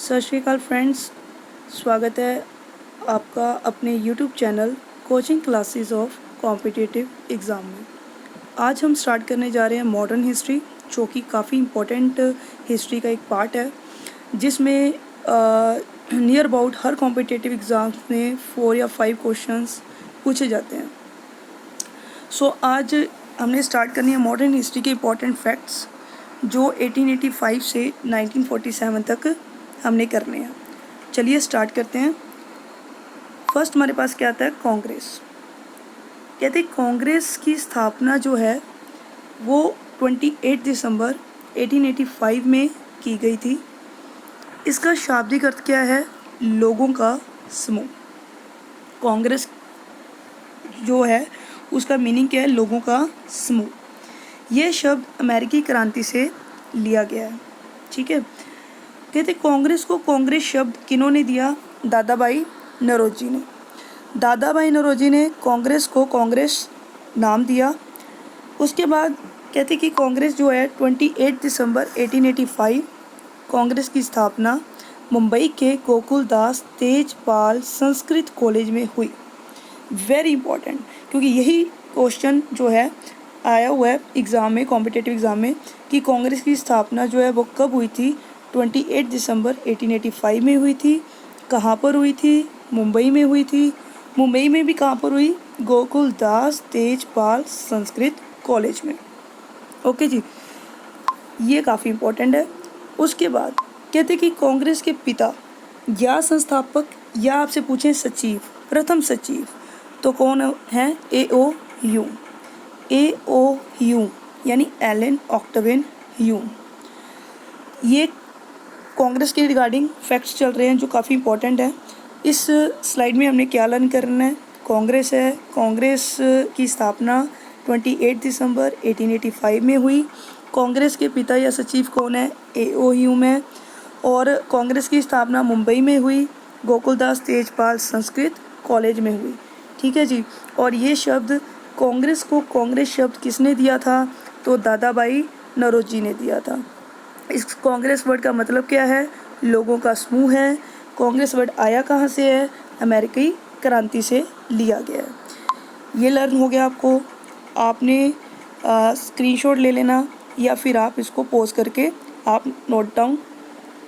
सत श्री अकाल फ्रेंड्स, स्वागत है आपका अपने YouTube channel coaching classes of competitive exam में। आज हम स्टार्ट करने जा रहे हैं मॉडर्न हिस्ट्री, जो कि काफ़ी इम्पोर्टेंट हिस्ट्री का एक पार्ट है, जिसमें near about her competitive exams में 4 या 5 क्वेश्चंस पूछे जाते हैं। आज हमने स्टार्ट करनी है मॉडर्न हिस्ट्री के इम्पोर्टेंट फैक्ट्स, जो 1885 से 1947 तक हमने करने हैं। चलिए स्टार्ट करते हैं। फर्स्ट हमारे पास क्या आता है, कांग्रेस। कहते हैं कांग्रेस की स्थापना जो है वो 28 दिसंबर 1885 में की गई थी। इसका शाब्दिक अर्थ क्या है, लोगों का समूह। कांग्रेस जो है उसका मीनिंग क्या है, लोगों का समूह। यह शब्द अमेरिकी क्रांति से लिया गया है। ठीक है। कहते कांग्रेस को कांग्रेस शब्द किन्होंने दिया, दादा भाई नौरोजी ने। दादा भाई नौरोजी ने कांग्रेस को कांग्रेस नाम दिया। उसके बाद कहते कि कांग्रेस जो है 28 दिसंबर 1885 कांग्रेस की स्थापना मुंबई के गोकुलदास तेजपाल संस्कृत कॉलेज में हुई। वेरी इंपॉर्टेंट, क्योंकि यही क्वेश्चन जो है आया हुआ है एग्ज़ाम में, कॉम्पिटिटिव एग्ज़ाम में, कि कांग्रेस की स्थापना जो है वो कब हुई थी। 28 दिसंबर 1885 में हुई थी। कहाँ पर हुई थी, मुंबई में हुई थी। मुंबई में भी कहाँ पर हुई, गोकुलदास तेजपाल संस्कृत कॉलेज में। ओके जी, ये काफ़ी इम्पोर्टेंट है। उसके बाद कहते कि कांग्रेस के पिता या संस्थापक या आपसे पूछें सचिव, प्रथम सचिव, तो कौन है, ए ओ ह्यूम यानी एलन ऑक्टेवियन ह्यूम। ये कांग्रेस के रिगार्डिंग फैक्ट्स चल रहे हैं जो काफ़ी इंपॉर्टेंट है। इस स्लाइड में हमने क्या लर्न करना है, कांग्रेस है, कांग्रेस की स्थापना 28 दिसंबर 1885 में हुई। कांग्रेस के पिता या सचिव कौन है, ए.ओ. ह्यूम है। और कांग्रेस की स्थापना मुंबई में हुई, गोकुलदास तेजपाल संस्कृत कॉलेज में हुई। ठीक है जी। और ये शब्द कांग्रेस को कांग्रेस शब्द किसने दिया था, तो दादा भाई नौरोजी ने दिया था। इस कांग्रेस वर्ड का मतलब क्या है, लोगों का समूह है। कांग्रेस वर्ड आया कहाँ से है, अमेरिकी क्रांति से लिया गया है। ये लर्न हो गया आपको। आपने स्क्रीनशॉट ले लेना या फिर आप इसको पॉज करके आप नोट डाउन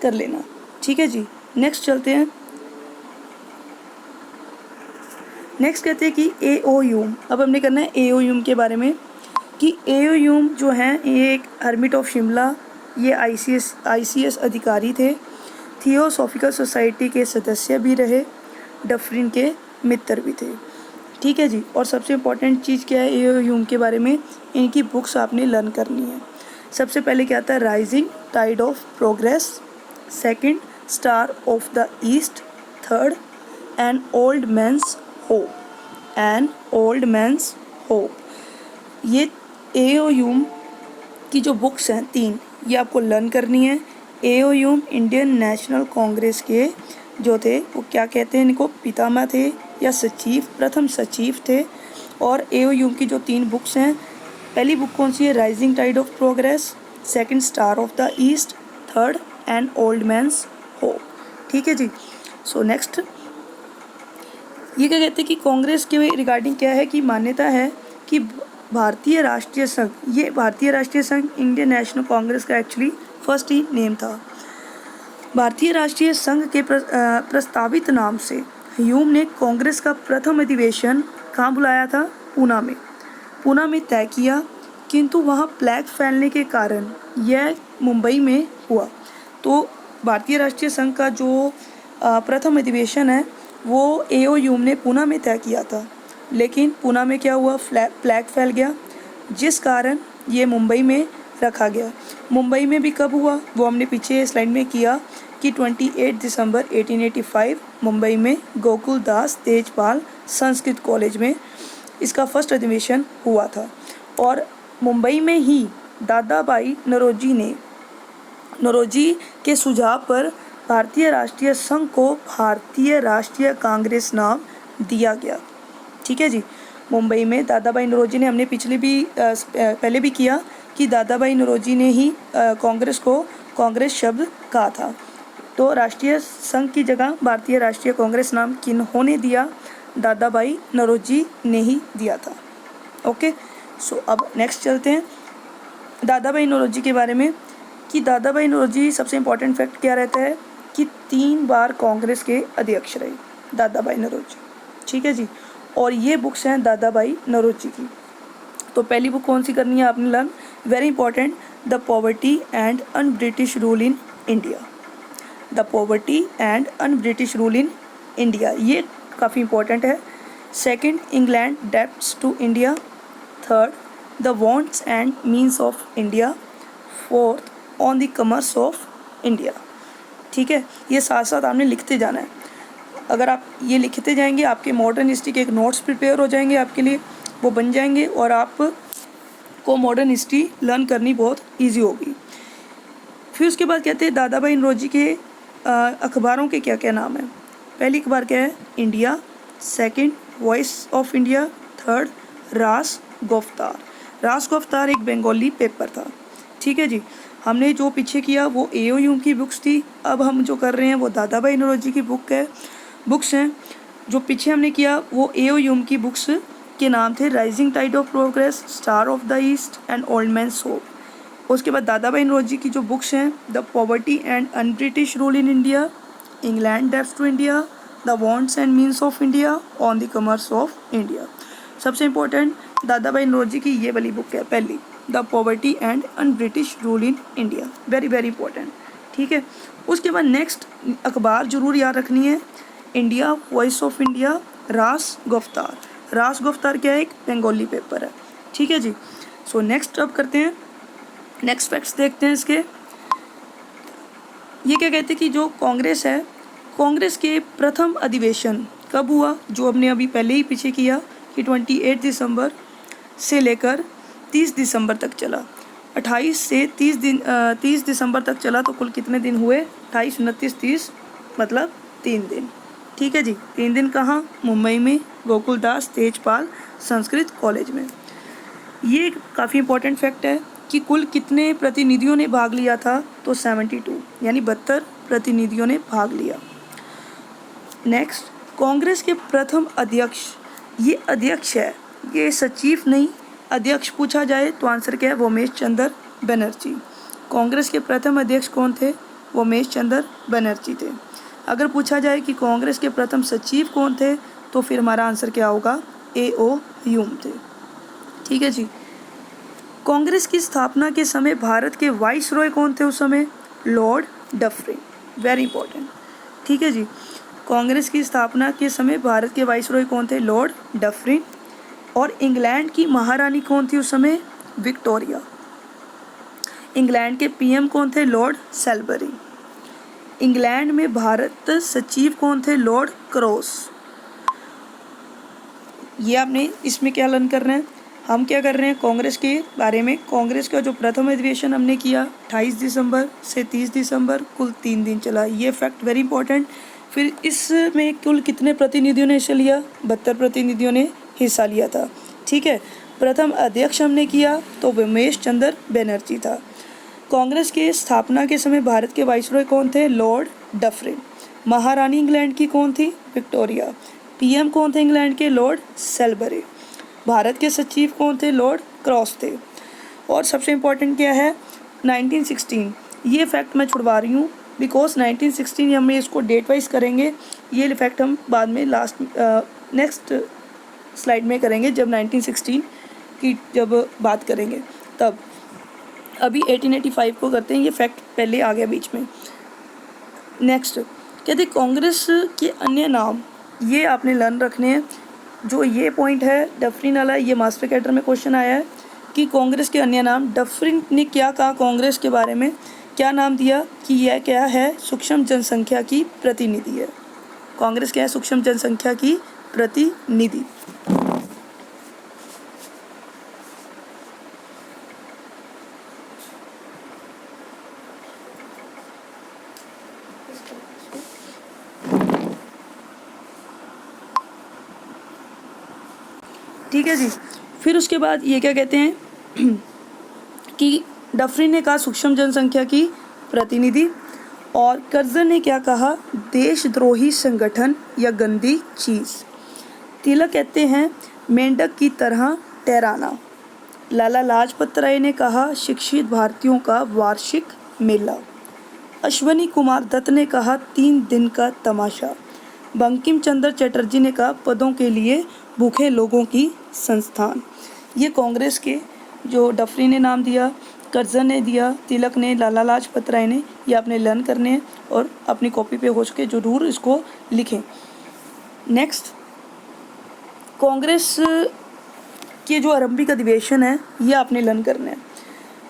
कर लेना। ठीक है जी। नेक्स्ट चलते हैं। नेक्स्ट कहते हैं कि ए.ओ. ह्यूम। अब हमने करना है ए.ओ. ह्यूम के बारे में, कि ए.ओ. ह्यूम जो हैं ये एक हर्मिट ऑफ शिमला, ये आईसीएस अधिकारी थे, थियोसॉफिकल सोसाइटी के सदस्य भी रहे, डफरिन के मित्र भी थे। ठीक है जी। और सबसे इम्पोर्टेंट चीज़ क्या है ए.ओ. ह्यूम के बारे में, इनकी बुक्स आपने लर्न करनी है। सबसे पहले क्या आता है, rising tide of progress, second star of the east, third an old man's hope, an old man's hope. ये ए.ओ. ह्यूम की जो बुक्स हैं 3, ये आपको लर्न करनी है। A.O.. Hume Indian national Congress के जो थे वो क्या कहते हैं, इनको पितामह थे या सचिव, प्रथम सचिव थे। और ए.ओ. ह्यूम की जो 3 बुक्स हैं, पहली बुक कौन सी है, rising tide of progress, second star of the east, third an old man's hope. ठीक है जी। नेक्स्ट ये क्या कहते हैं कि कांग्रेस के रिगार्डिंग क्या है, कि मान्यता है कि भारतीय राष्ट्रीय संघ, ये भारतीय राष्ट्रीय संघ इंडियन नेशनल कांग्रेस का एक्चुअली फर्स्ट ही नेम था। भारतीय राष्ट्रीय संघ के प्रस्तावित नाम से ह्यूम ने कांग्रेस का प्रथम अधिवेशन कहाँ बुलाया था, पूना में तय किया, किंतु वहाँ प्लेग फैलने के कारण यह मुंबई में हुआ। तो भारतीय राष्ट्रीय संघ का जो प्रथम अधिवेशन है वो ए.ओ. ह्यूम ने पूना में तय किया था, लेकिन पूना में क्या हुआ, प्लेग फैल गया, जिस कारण ये मुंबई में रखा गया। मुंबई में भी कब हुआ, वो हमने पीछे स्लाइड में किया कि 28 दिसंबर 1885 मुंबई में गोकुलदास तेजपाल संस्कृत कॉलेज में इसका फर्स्ट अधिवेशन हुआ था। और मुंबई में ही दादा भाई नौरोजी के सुझाव पर भारतीय राष्ट्रीय संघ को भारतीय राष्ट्रीय कांग्रेस नाम दिया गया। ठीक है जी। मुंबई में दादा भाई नौरोजी ने, हमने पहले भी किया कि दादा भाई नौरोजी ने ही कांग्रेस को कांग्रेस शब्द कहा था। तो राष्ट्रीय संघ की जगह भारतीय राष्ट्रीय कांग्रेस नाम किन्होंने दिया? दादा भाई नौरोजी ने ही दिया था। ओके, सो अब नेक्स्ट चलते हैं दादा भाई नौरोजी के बारे में कि दादा भाई नौरोजी सबसे इम्पोर्टेंट फैक्ट क्या रहता है कि 3 बार कांग्रेस के अध्यक्ष रहे दादा भाई नौरोजी। ठीक है जी, और ये बुक्स हैं दादा भाई नौरोजी की। तो पहली बुक कौन सी करनी है आपने learn, very important, the poverty and un British rule in India. The poverty and un British rule in India, ये काफ़ी इंपॉर्टेंट है। Second, England debts to India. Third, the wants and means of India. Fourth, on the commerce of India. ठीक है, ये साथ साथ आपने लिखते जाना है। अगर आप ये लिखते जाएंगे आपके मॉडर्न हिस्ट्री के एक नोट्स प्रिपेयर हो जाएंगे, आपके लिए वो बन जाएंगे और आप को मॉडर्न हिस्ट्री लर्न करनी बहुत इजी होगी। फिर उसके बाद कहते हैं दादा भाई नौरोजी के अखबारों के क्या क्या नाम हैं। पहली अखबार क्या है? India. Second, voice of India. Third, रास गुफ्तार। रास गुफ्तार एक बंगाली पेपर था। ठीक है जी, हमने जो पीछे किया वो एओयू की बुक्स थी, अब हम जो कर रहे हैं वो दादा भाई नौरोजी की बुक्स हैं। जो पीछे हमने किया वो एओयू की बुक्स के नाम थे rising tide of progress, star of the east and old man's hope. उसके बाद दादा भाई नौरोजी की जो बुक्स हैं, the poverty and un British rule in India, England debts to India, the wants and means of India, on the commerce of India. सबसे important Dadabhai Naoroji की ये वाली book है पहली, the poverty and un British rule in India, very very important. ठीक है, उसके बाद नेक्स्ट अखबार जरूर याद रखनी है, इंडिया, वॉइस ऑफ इंडिया, रास गुफ्तार। रास गुफ्तार क्या है? एक बंगाली पेपर है। ठीक है जी, सो नेक्स्ट अब करते हैं, नेक्स्ट फैक्ट्स देखते हैं इसके। ये क्या कहते हैं कि जो कांग्रेस है, कांग्रेस के प्रथम अधिवेशन कब हुआ? जो हमने अभी पहले ही पीछे किया कि 28 दिसंबर से लेकर 30 दिसंबर तक चला। 28 से 30 दिसंबर तक चला, तो कुल कितने दिन हुए? 28, 29, 30, मतलब 3 दिन। ठीक है जी, 3 दिन कहाँ? मुंबई में गोकुलदास तेजपाल संस्कृत कॉलेज में। ये काफ़ी इंपॉर्टेंट फैक्ट है कि कुल कितने प्रतिनिधियों ने भाग लिया था? तो 72, यानी 72 प्रतिनिधियों ने भाग लिया। नेक्स्ट, कांग्रेस के प्रथम अध्यक्ष, ये अध्यक्ष है, ये सचिव नहीं, अध्यक्ष पूछा जाए तो आंसर क्या है? वोमेश चंद्र बनर्जी। कांग्रेस के प्रथम अध्यक्ष कौन थे? वोमेश चंद्र बनर्जी थे। अगर पूछा जाए कि कांग्रेस के प्रथम सचिव कौन थे, तो फिर हमारा आंसर क्या होगा? ए.ओ. ह्यूम थे। ठीक है जी, कांग्रेस की स्थापना के समय भारत के वाइसरॉय कौन थे उस समय? Lord Dufferin, very important. ठीक है जी, कांग्रेस की स्थापना के समय भारत के वाइसरॉय कौन थे? Lord Dufferin. और इंग्लैंड की महारानी कौन थी उस समय? विक्टोरिया। इंग्लैंड के पीएम कौन थे? लॉर्ड सेलबरी। इंग्लैंड में भारत सचिव कौन थे? Lord cross. ये आपने इसमें क्या लर्न कर रहे हैं? हम क्या कर रहे हैं कांग्रेस के बारे में, कांग्रेस का जो प्रथम अधिवेशन हमने किया 28 दिसंबर से 30 दिसंबर, कुल 3 दिन चला, ये फैक्ट वेरी इंपॉर्टेंट। फिर इसमें कुल कितने प्रतिनिधियों ने हिस्सा लिया? 72 प्रतिनिधियों ने हिस्सा लिया था। ठीक है, प्रथम अध्यक्ष हमने किया तो वोमेश चंद्र बनर्जी था। कांग्रेस के स्थापना के समय भारत के वाइसरॉय कौन थे? Lord Dufferin. महारानी इंग्लैंड की कौन थी? विक्टोरिया। पीएम कौन थे इंग्लैंड के? लॉर्ड सेलबरी। भारत के सचिव कौन थे? लॉर्ड क्रॉस थे। और सबसे इम्पोर्टेंट क्या है? 1916, ये फैक्ट मैं छुड़वा रही हूँ बिकॉज 1916 हम इसको डेट वाइज करेंगे, ये फैक्ट हम बाद में नेक्स्ट स्लाइड में करेंगे जब 1916 की जब बात करेंगे तब। अभी 1885 को करते हैं, ये फैक्ट पहले आ गया बीच में। नेक्स्ट कहते कांग्रेस के अन्य नाम, ये आपने लर्न रखने हैं। जो ये पॉइंट है डफरिन वाला, ये मास्टर कैडर में क्वेश्चन आया है कि कांग्रेस के अन्य नाम। डफरिन ने क्या कहा कांग्रेस के बारे में? क्या नाम दिया कि यह क्या है? सूक्ष्म जनसंख्या की प्रतिनिधि है। कांग्रेस क्या है? सूक्ष्म जनसंख्या की प्रतिनिधि। ठीक है जी, फिर उसके बाद ये क्या कहते हैं कि डफरिन ने कहा सूक्ष्म जनसंख्या की प्रतिनिधि। और कर्जन ने क्या कहा, देशद्रोही संगठन या गंदी चीज़। तिलक कहते हैं मेंढक की तरह तैराना। लाला लाजपत राय ने कहा शिक्षित भारतीयों का वार्षिक मेला। अश्वनी कुमार दत्त ने कहा 3 दिन का तमाशा। बंकिम चंद्र चटर्जी ने कहा पदों के लिए भूखे लोगों की संस्थान। ये कांग्रेस के जो डफरी ने नाम दिया, कर्जन ने दिया, तिलक ने, लाला लाजपत राय ने, ये आपने लर्न करने हैं और अपनी कॉपी पे हो सके जरूर इसको लिखें। नेक्स्ट, कांग्रेस के जो आरंभिक अधिवेशन है ये आपने लर्न करना है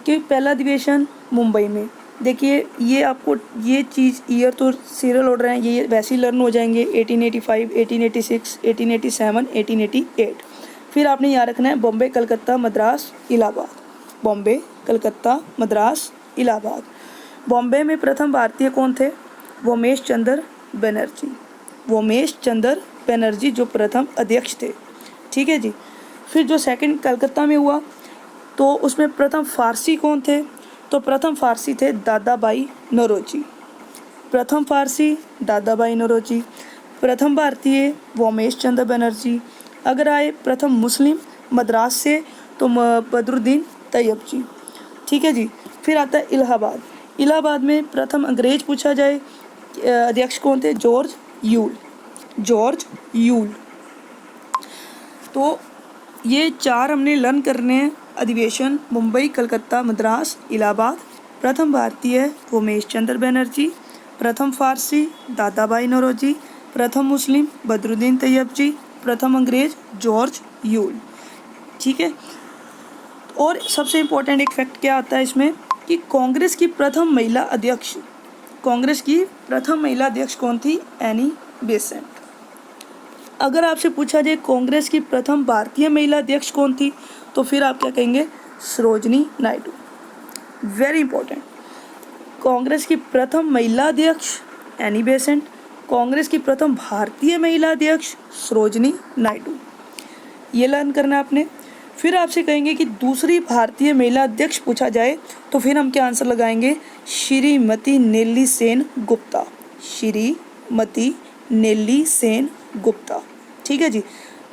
कि पहला अधिवेशन मुंबई में। देखिए ये आपको ये चीज़ ईयर तो सीरियल ऑर्डर हैं, ये वैसे ही लर्न हो जाएंगे। 1885, 1886, 1887, 1888। फिर आपने याद रखना है बॉम्बे, कलकत्ता, मद्रास, इलाहाबाद। बॉम्बे, कलकत्ता, मद्रास, इलाहाबाद। बॉम्बे में प्रथम भारतीय कौन थे, वोमेश चंद्र बनर्जी। वोमेश चंद्र बनर्जी जो प्रथम अध्यक्ष थे, ठीक है जी। फिर जो सेकंड कलकत्ता में हुआ तो उसमें प्रथम फारसी कौन थे, तो प्रथम फारसी थे दादा भाई नौरोजी। प्रथम फारसी दादा भाई नौरोजी। प्रथम भारतीय वोमेश चंद्र बनर्जी। अगर आए प्रथम मुस्लिम मद्रास से तो बदरुद्दीन तैयब जी, ठीक है जी। फिर आता है इलाहाबाद। इलाहाबाद में प्रथम अंग्रेज पूछा जाए अध्यक्ष कौन थे, जॉर्ज यूल। George Yule. तो ये 4 हमने लर्न करने हैं अधिवेशन, मुंबई, कलकत्ता, मद्रास, इलाहाबाद। प्रथम भारतीय वोमेश चंद्र बनर्जी। प्रथम फारसी दादा भाई नौरोजी। प्रथम मुस्लिम बदरुद्दीन तैयब जी। प्रथम अंग्रेज जॉर्ज यूल, ठीक है। और सबसे इम्पोर्टेंट एक फैक्ट क्या आता है इसमें कि कांग्रेस की प्रथम महिला अध्यक्ष, कांग्रेस की प्रथम महिला अध्यक्ष कौन थी, एनी बेसेंट। अगर आपसे पूछा जाए कांग्रेस की प्रथम भारतीय महिला अध्यक्ष कौन थी, तो फिर आप क्या कहेंगे, सरोजनी नायडू। Very important. कांग्रेस की प्रथम महिला अध्यक्ष एनी बेसेंट। कांग्रेस की प्रथम भारतीय महिला अध्यक्ष सरोजनी नायडू, ये लर्न करना आपने। फिर आपसे कहेंगे कि दूसरी भारतीय महिला अध्यक्ष पूछा जाए तो फिर हम क्या आंसर लगाएंगे, श्रीमती नेल्ली सेन गुप्ता। श्रीमती नेल्ली सेन गुप्ता, ठीक है जी।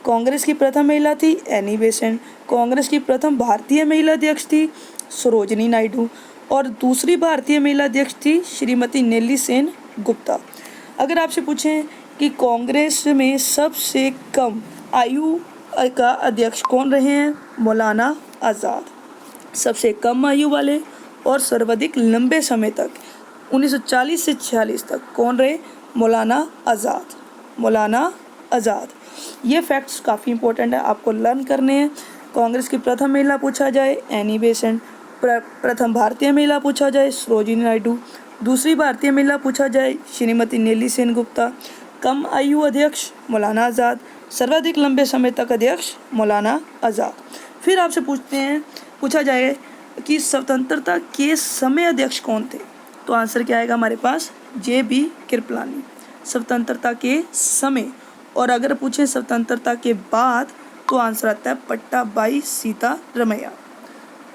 कांग्रेस की प्रथम महिला थी एनी बेसेंट। कांग्रेस की प्रथम भारतीय महिला अध्यक्ष थी सरोजनी नायडू और दूसरी भारतीय महिला अध्यक्ष थी श्रीमती नेल्ली सेन गुप्ता। अगर आपसे पूछें कि कांग्रेस में सबसे कम आयु का अध्यक्ष कौन रहे हैं, मौलाना आज़ाद। सबसे कम आयु वाले और सर्वाधिक लंबे समय तक 1940 से 46 तक कौन रहे, मौलाना आज़ाद। मौलाना आज़ाद। ये फैक्ट्स काफ़ी इंपॉर्टेंट है, आपको लर्न करने हैं। कांग्रेस की प्रथम महिला पूछा जाए एनी बेसेंट। प्रथम भारतीय महिला पूछा जाए सरोजिनी नायडू। दूसरी भारतीय महिला पूछा जाए श्रीमती नेल्ली सेन गुप्ता। कम आयु अध्यक्ष मौलाना आज़ाद। सर्वाधिक लंबे समय तक अध्यक्ष मौलाना आज़ाद। फिर आपसे पूछा जाए कि स्वतंत्रता के समय अध्यक्ष कौन थे, तो आंसर क्या आएगा हमारे पास, JB कृपलानी। स्वतंत्रता के समय। और अगर पूछें स्वतंत्रता के बाद तो आंसर आता है पट्टाभाई सीतारमैया।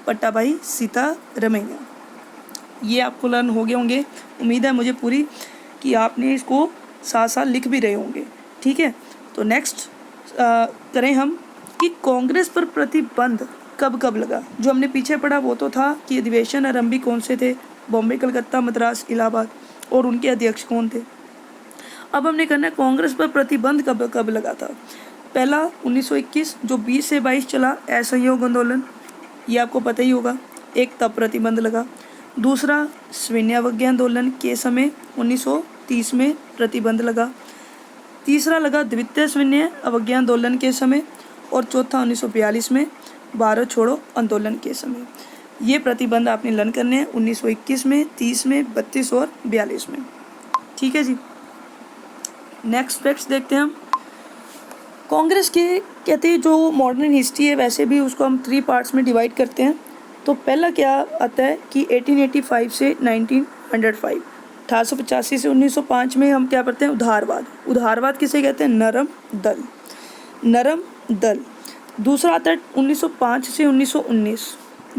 पट्टाभाई सीतारमैया। ये आपको लर्न हो गए होंगे, उम्मीद है मुझे पूरी कि आपने इसको साथ साथ लिख भी रहे होंगे, ठीक है। तो नेक्स्ट करें हम कि कांग्रेस पर प्रतिबंध कब कब लगा। जो हमने पीछे पढ़ा वो तो था कि अधिवेशन आरंभी कौन से थे, बॉम्बे, कलकत्ता, मद्रास, इलाहाबाद, और उनके अध्यक्ष कौन थे। अब हमने करना है कांग्रेस पर प्रतिबंध कब कब लगा था। पहला 1921 जो 20 से 22 चला असहयोग आंदोलन, ये आपको पता ही होगा, एक तब प्रतिबंध लगा। दूसरा सविनय अवज्ञा आंदोलन के समय 1930 में प्रतिबंध लगा। तीसरा लगा द्वितीय सविनय अवज्ञा आंदोलन के समय। और चौथा 1942 में भारत छोड़ो आंदोलन के समय। ये प्रतिबंध आपने लर्न करने हैं 1921 में, 30 में, 32 और 42 में, ठीक है जी। नेक्स्ट फैक्ट्स देखते हैं हम। कांग्रेस के कहते हैं जो मॉडर्न हिस्ट्री है वैसे भी उसको हम 3 पार्ट्स में डिवाइड करते हैं। तो पहला क्या आता है कि 1885 से 1905, 1885 से 1905 में हम क्या पढ़ते हैं, उदारवाद। उदारवाद किसे कहते हैं, नरम दल। नरम दल। दूसरा आता है 1905 से 1919,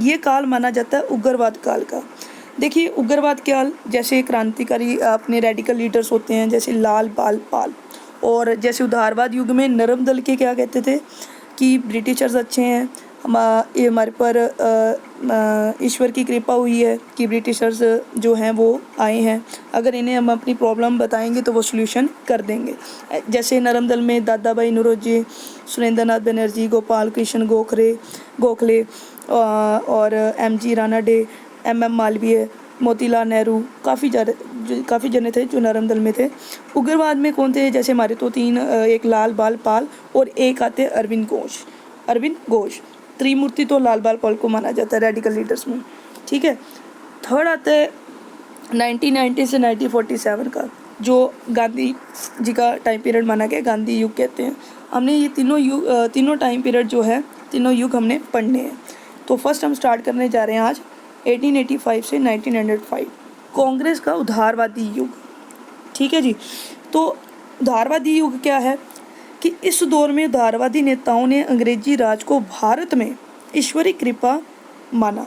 ये काल माना जाता है उग्रवाद काल का। देखिए उग्रवाद के हाल, जैसे क्रांतिकारी अपने रेडिकल लीडर्स होते हैं जैसे लाल बाल पाल, और जैसे उदारवाद युग में नरम दल के क्या कहते थे कि ब्रिटिशर्स अच्छे हैं, ये हमारे पर ईश्वर की कृपा हुई है कि ब्रिटिशर्स जो हैं वो आए हैं, अगर इन्हें हम अपनी प्रॉब्लम बताएंगे तो वो सॉल्यूशन कर देंगे। जैसे नरम दल में दादा भाई नौरोजी, सुरेंद्र नाथ बनर्जी, गोपाल कृष्ण गोखले और MG. Rana day, mm. Malviya, Motilal Nehru, काफ़ी जने थे जो नरम दल में थे। उग्रवाद में कौन थे, जैसे हमारे तो तीन, एक लाल बाल पाल और एक आते अरविंद घोष। त्रिमूर्ति तो लाल बाल पाल को माना जाता है रेडिकल लीडर्स में, ठीक है। थर्ड आता है 1990 से 1947 का, जो गांधी जी का टाइम पीरियड माना गया, गांधी युग कहते हैं। हमने ये तीनों टाइम पीरियड जो है, तीनों युग हमने पढ़ने हैं। तो फर्स्ट हम स्टार्ट करने जा रहे हैं आज 1885 से 1905, कांग्रेस का उदारवादी युग, ठीक है जी। तो उदारवादी युग क्या है कि इस दौर में उदारवादी नेताओं ने अंग्रेजी राज को भारत में ईश्वरी कृपा माना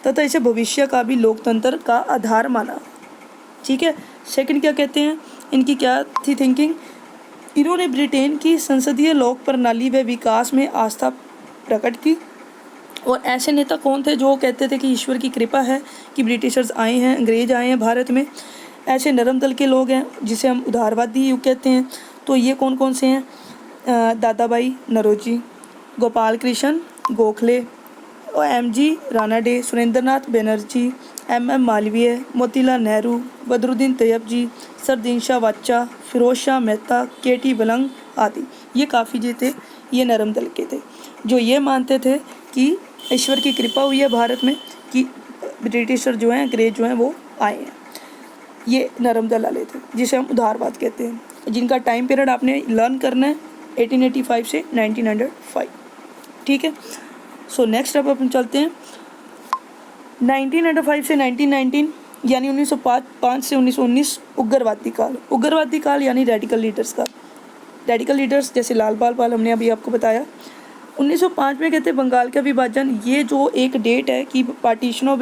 तथा इसे भविष्य का भी लोकतंत्र का आधार माना, ठीक है। सेकंड क्या कहते हैं, इनकी क्या थी थिंकिंग, इन्होंने ब्रिटेन की संसदीय लोक प्रणाली व विकास में आस्था प्रकट की। और ऐसे नेता कौन थे जो कहते थे कि ईश्वर की कृपा है कि ब्रिटिशर्स आए हैं, अंग्रेज आए हैं भारत में, ऐसे नरम दल के लोग हैं जिसे हम उदारवादी युग कहते हैं। तो ये कौन कौन से हैं, दादा भाई नौरोजी, गोपाल कृष्ण गोखले, एम.जी. राणा डे, सुरेंद्र नाथ बनर्जी, एम.एम. मालवीय, मोतीलाल नेहरू, बदरुद्दीन तैयब, सरदीन शाह वाचा, फिरोज शाह मेहता, के.टी. बलंग आदि। ये काफ़ी जी थे, ये नरम दल के थे जो ये मानते थे कि ईश्वर की कृपा हुई है भारत में कि ब्रिटिशर जो हैं, अंग्रेज जो हैं वो आए हैं। ये नरम दल वाले थे जिसे हम उदारवाद कहते हैं, जिनका टाइम पीरियड आपने लर्न करना है 1885 से 1905, ठीक है। सो नेक्स्ट अब अपन चलते हैं 1905 से 1919 यानी 1905 से 1919 उग्रवादी काल यानी रेडिकल लीडर्स जैसे लाल बाल पाल हमने अभी आपको बताया। 1905 में कहते हैं बंगाल का विभाजन, ये जो एक डेट है कि पार्टीशन ऑफ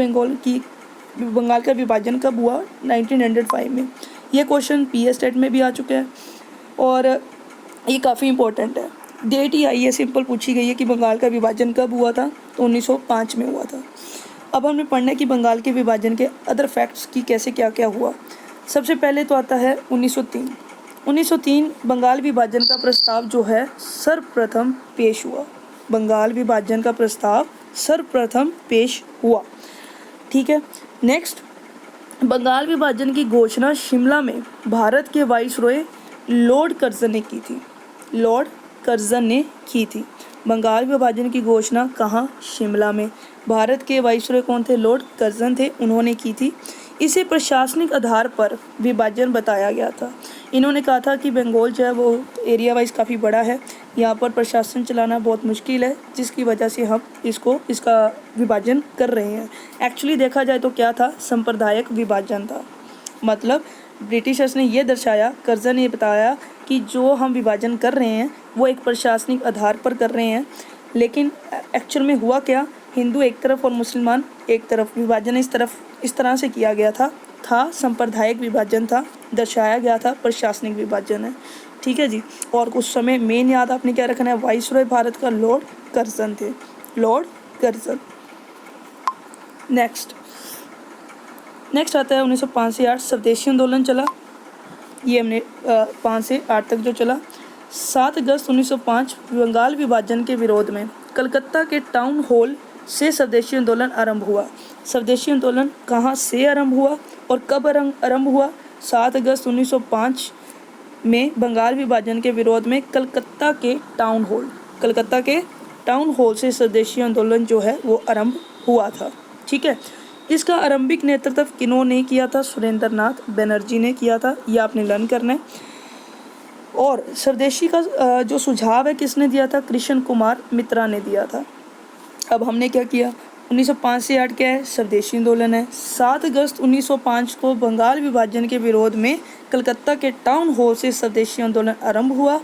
बंगाल का विभाजन कब हुआ 1905 में। ये क्वेश्चन पीएस स्टेट में भी आ चुका है और ये काफ़ी इंपॉर्टेंट है। डेट ही आई है, सिंपल पूछी गई है कि बंगाल का विभाजन कब हुआ था, तो 1905 में हुआ था। अब हमने पढ़ना है कि बंगाल के विभाजन के अदर फैक्ट्स की कैसे क्या क्या हुआ। सबसे पहले तो आता है 1903 बंगाल विभाजन का प्रस्ताव जो है सर्वप्रथम पेश हुआ। बंगाल विभाजन का प्रस्ताव सर्वप्रथम पेश हुआ, ठीक है। नेक्स्ट, बंगाल विभाजन की घोषणा शिमला में भारत के वाइसरॉय लॉर्ड कर्जन ने की थी। बंगाल विभाजन की घोषणा कहाँ, शिमला में। भारत के वाइसरॉय कौन थे, लॉर्ड कर्जन थे, उन्होंने की थी। इसे प्रशासनिक आधार पर विभाजन बताया गया था। इन्होंने कहा था कि बंगाल जो है वो एरिया वाइज काफ़ी बड़ा है, यहाँ पर प्रशासन चलाना बहुत मुश्किल है, जिसकी वजह से हम इसका विभाजन कर रहे हैं। एक्चुअली देखा जाए तो क्या था, सांप्रदायिक विभाजन था। मतलब ब्रिटिशर्स ने ये दर्शाया, कर्जन ने बताया कि जो हम विभाजन कर रहे हैं वो एक प्रशासनिक आधार पर कर रहे हैं, लेकिन एक्चुअल में हुआ क्या, हिंदू एक तरफ और मुसलमान एक तरफ, विभाजन इस तरह से किया गया था सांप्रदायिक विभाजन था, दर्शाया गया था प्रशासनिक विभाजन है, ठीक है जी। और उस समय मेन याद आपने क्या रखना है, वाइसरॉय भारत का लॉर्ड कर्जन थे, लॉर्ड कर्जन। नेक्स्ट आता है 1905 से 8 स्वदेशी आंदोलन चला। ये हमने 5 से 8 तक जो चला। 7 अगस्त 1905 बंगाल विभाजन के विरोध में कलकत्ता के टाउन हॉल से स्वदेशी आंदोलन आरंभ हुआ। स्वदेशी आंदोलन कहाँ से आरंभ हुआ और कब आरंभ हुआ? 7 अगस्त 1905 में बंगाल विभाजन के विरोध में कलकत्ता के टाउन हॉल से स्वदेशी आंदोलन जो है वो आरंभ हुआ था, ठीक है। इसका आरंभिक नेतृत्व किन्होंने किया था? सुरेंद्र नाथ बनर्जी ने किया था, ये आपने लर्न करना है। और स्वदेशी का जो सुझाव है किसने दिया था? कृष्ण कुमार मित्रा ने दिया था। अब हमने क्या किया, 1905 से 8 क्या है? स्वदेशी आंदोलन है। 7 अगस्त 1905 को बंगाल विभाजन के विरोध में कलकत्ता के टाउन हॉल से स्वदेशी आंदोलन आरंभ हुआ।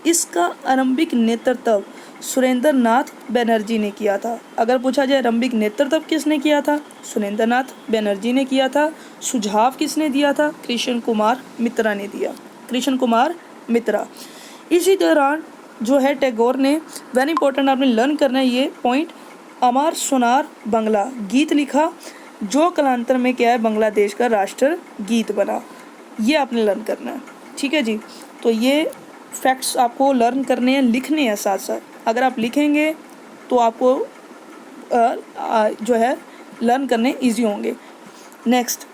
इसका आरंभिक नेतृत्व सुरेंद्र नाथ बनर्जी ने किया था। अगर पूछा जाए रंबिक नेतृत्व किसने किया था, सुरेंद्र नाथ बनर्जी ने किया था। सुझाव किसने दिया था, कृष्ण कुमार मित्रा ने दिया, कृष्ण कुमार मित्रा। इसी दौरान जो है टैगोर ने, वेरी इंपॉर्टेंट आपने लर्न करना है ये पॉइंट, अमर सोनार बंगला गीत लिखा, जो कालांतर में क्या है बांग्लादेश का राष्ट्र गीत बना। ये आपने लर्न करना है, ठीक है जी। तो ये फैक्ट्स आपको लर्न करने हैं, लिखने हैं साथ साथ। अगर आप लिखेंगे तो आपको जो है लर्न करने इजी होंगे। नेक्स्ट,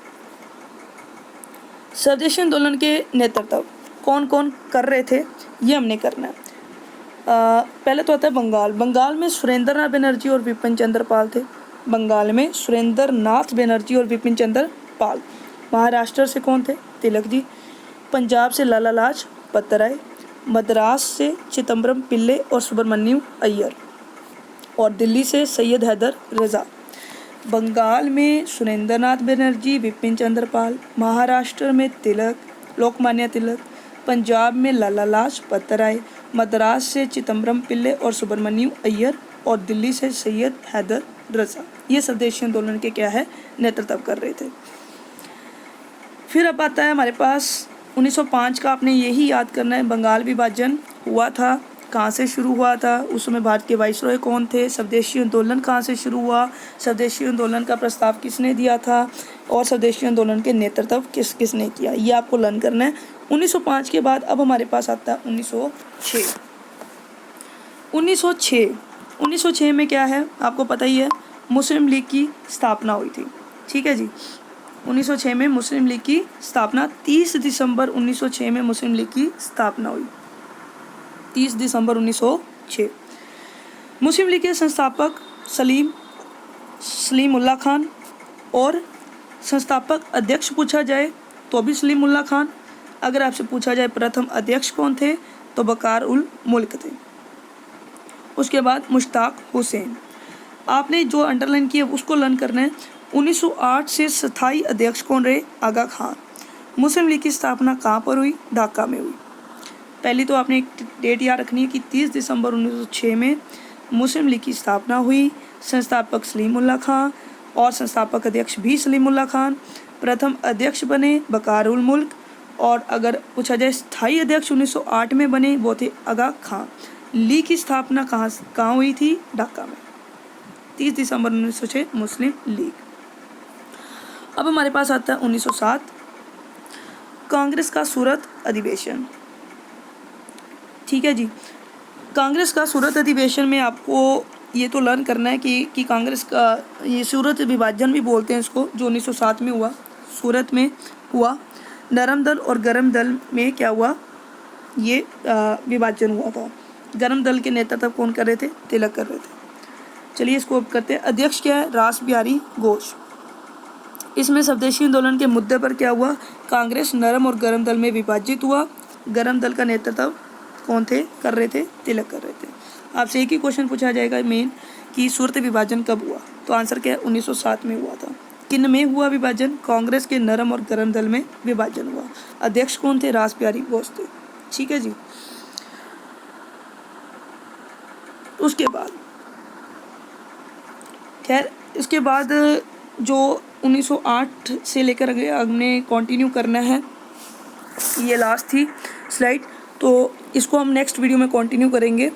स्वदेशी आंदोलन के नेतृत्व कौन कौन कर रहे थे, ये हमने करना है। पहले तो आता है बंगाल। बंगाल में सुरेंद्र नाथ बनर्जी और विपिन चंद्र पाल थे। बंगाल में सुरेंद्र नाथ बनर्जी और विपिन चंद्र पाल। महाराष्ट्र से कौन थे, तिलक जी। पंजाब से लाला लाजपत राय। मद्रास से चिदम्बरम पिल्ले और सुब्रमण्यम अय्यर। और दिल्ली से सैयद हैदर रजा। बंगाल में सुरेंद्र नाथ बनर्जी, विपिन चंद्र पाल। महाराष्ट्र में तिलक, लोकमान्य तिलक। पंजाब में लाला लाजपत राय। मद्रास से चिदम्बरम पिल्ले और सुब्रमण्यम अय्यर। और दिल्ली से सैयद हैदर रजा। ये स्वदेशी आंदोलन के क्या है नेतृत्व कर रहे थे। फिर अब आता है हमारे पास 1905 का, आपने यही याद करना है। बंगाल विभाजन हुआ था, कहाँ से शुरू हुआ था, उस समय भारत के वाइसरॉय कौन थे, स्वदेशी आंदोलन कहाँ से शुरू हुआ, स्वदेशी आंदोलन का प्रस्ताव किसने दिया था, और स्वदेशी आंदोलन के नेतृत्व किसने किया, ये आपको लर्न करना है। 1905 के बाद अब हमारे पास आता है 1906। 1906 में क्या है आपको पता ही है, मुस्लिम लीग की स्थापना हुई थी, ठीक है जी। 1906 में मुस्लिम लीग की स्थापना, 30 दिसंबर 1906 में मुस्लिम लीग की स्थापना हुई। 30 दिसंबर 1906। मुस्लिम लीग के संस्थापक सलीमुल्लाह खान, और संस्थापक अध्यक्ष पूछा जाए तो भी सलीमुल्लाह खान। अगर आपसे पूछा जाए प्रथम अध्यक्ष कौन थे तो बकार उल मुल्क थे। उसके बाद मुश्ताक हुसैन। आपने जो अंडरलाइन किया उसको लर्न करना है। 1908 से स्थायी अध्यक्ष कौन रहे, आगा खान। मुस्लिम लीग की स्थापना कहाँ पर हुई, ढाका में हुई। पहली तो आपने एक डेट याद रखनी है कि 30 दिसंबर 1906 में मुस्लिम लीग की स्थापना हुई। संस्थापक सलीमुल्लाह खान और संस्थापक अध्यक्ष भी सलीमुल्लाह खान। प्रथम अध्यक्ष बने बकार उल मुल्क, और अगर पूछा जाए स्थायी अध्यक्ष 1908 में बने वो थे आगा खान। लीग की स्थापना कहाँ हुई थी, ढाका में। 30 दिसंबर 1906 मुस्लिम लीग। अब हमारे पास आता है 1907, कांग्रेस का सूरत अधिवेशन, ठीक है जी। कांग्रेस का सूरत अधिवेशन में आपको ये तो लर्न करना है कि कांग्रेस का ये सूरत विभाजन भी बोलते हैं इसको, जो 1907 में हुआ, सूरत में हुआ। नरम दल और गरम दल में क्या हुआ, ये विभाजन हुआ था। गरम दल के नेतृत्व कौन कर रहे थे, तिलक कर रहे थे। चलिए इसको अब करते हैं। अध्यक्ष क्या है, रास बिहारी घोष। इसमें स्वदेशी आंदोलन के मुद्दे पर क्या हुआ, कांग्रेस नरम और गरम दल में विभाजित हुआ। गरम दल का नेतृत्व कौन थे कर रहे थे, तिलक कर रहे थे। आपसे एक ही क्वेश्चन पूछा जाएगा मेन कि सूरत विभाजन कब हुआ, तो आंसर क्या है, 1907 में हुआ था। किन में हुआ विभाजन, कांग्रेस के नरम और गरम दल में विभाजन हुआ। अध्यक्ष कौन थे, रास बिहारी घोष थे, ठीक है जी। उसके बाद खैर इसके बाद जो 1908 से लेकर आगे हमने कंटिन्यू करना है, ये लास्ट थी स्लाइड, तो इसको हम नेक्स्ट वीडियो में कंटिन्यू करेंगे।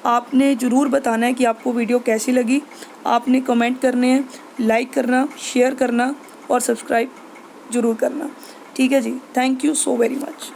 आपने ज़रूर बताना है कि आपको वीडियो कैसी लगी। आपने कमेंट करने हैं, लाइक करना, शेयर करना और सब्सक्राइब ज़रूर करना, ठीक है जी। Thank you so very much.